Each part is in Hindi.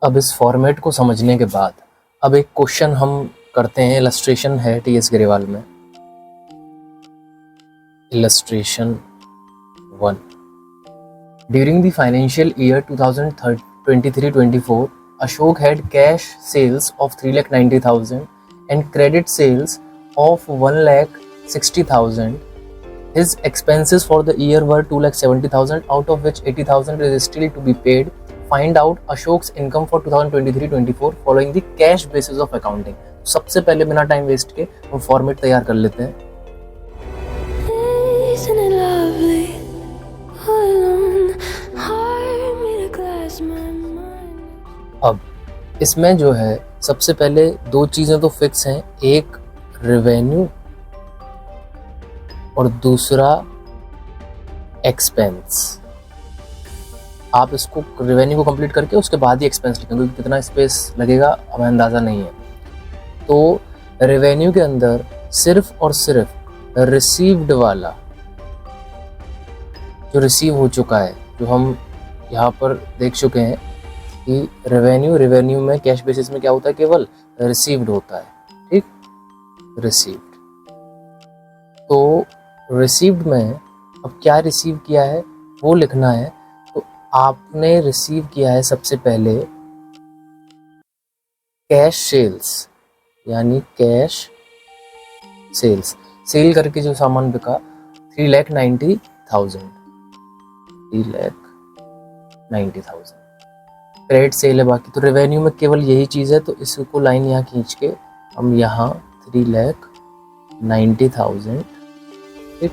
अब इस फॉर्मेट को समझने के बाद अब एक क्वेश्चन हम करते हैं। इलस्ट्रेशन है टीएस ग्रेवाल में। Illustration 1। During the financial year 2023-24 Ashok had cash sales of 3,90,000 and credit sales of 1,60,000. His expenses for the year were 2,70,000, out of which 80,000 is still to be paid. Find out Ashok's income for 2023-24 following the cash basis of accounting. सबसे पहले बिना टाइम वेस्ट के हम फॉर्मेट तैयार कर लेते हैं। अब इसमें जो है सबसे पहले दो चीज़ें तो फिक्स हैं, एक रेवेन्यू और दूसरा एक्सपेंस। आप इसको रेवेन्यू को कंप्लीट करके उसके बाद ही एक्सपेंस लिखेंगे, क्योंकि कितना स्पेस लगेगा हमें अंदाज़ा नहीं है। तो रेवेन्यू के अंदर सिर्फ और सिर्फ रिसीव्ड वाला जो रिसीव हो चुका है, जो हम यहाँ पर देख चुके हैं कि रेवेन्यू में कैश बेसिस में क्या होता है, केवल रिसीव्ड होता है। ठीक, रिसीव्ड। तो रिसीव्ड में अब क्या रिसीव किया है वो लिखना है। तो आपने रिसीव किया है सबसे पहले कैश सेल्स, यानी कैश सेल्स। सेल करके जो सामान बिका 3,90,000। 3,90,000 क्रेडिट सेल है बाकी। तो रेवेन्यू में केवल यही चीज़ है, तो इसको लाइन यहाँ खींच के हम यहाँ 3,90,000। ठीक,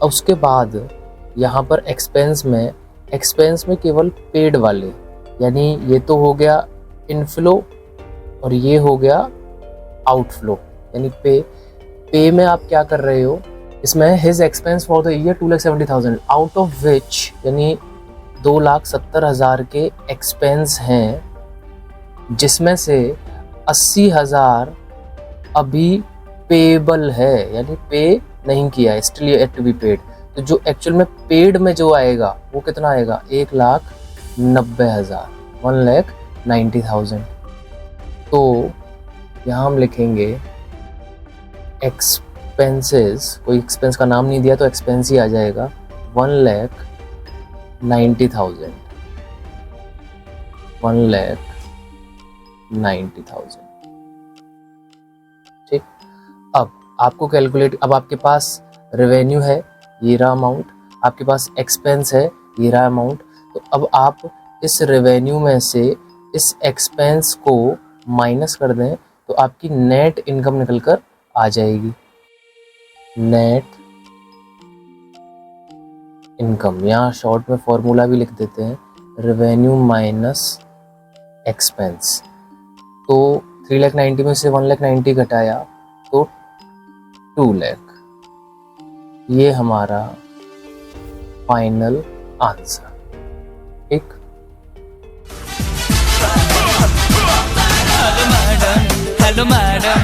उसके बाद यहाँ पर एक्सपेंस में केवल पेड वाले, यानी ये तो हो गया इनफ्लो और ये हो गया आउटफ्लो, यानी पे में आप क्या कर रहे हो, इसमें his expense for the year 2,70,000, out of which यानी 2,70,000 के एक्सपेंस हैं, जिसमें से 80,000 अभी पेबल है, यानी पे नहीं किया है, still yet to be paid. तो जो एक्चुअल में पेड में जो आएगा वो कितना आएगा, 1,90,000, 1,90,000। तो यहाँ हम लिखेंगे एक्सपेंसेस, कोई एक्सपेंस का नाम नहीं दिया तो एक्सपेंस ही आ जाएगा, 1,90,000, 1,90,000। ठीक, अब आपको कैलकुलेट, अब आपके पास रेवेन्यू है ये रहा अमाउंट, आपके पास एक्सपेंस है ये रहा अमाउंट। तो अब आप इस रेवेन्यू में से इस एक्सपेंस को माइनस कर दें तो आपकी नेट इनकम निकल कर आ जाएगी। नेट इनकम, यहाँ शॉर्ट में फॉर्मूला भी लिख देते हैं, रेवेन्यू माइनस एक्सपेंस। तो 3,90,000 में से 1,90,000 घटाया तो 2,00,000। ये हमारा फाइनल आंसर। ठीक, हेलो मैडम,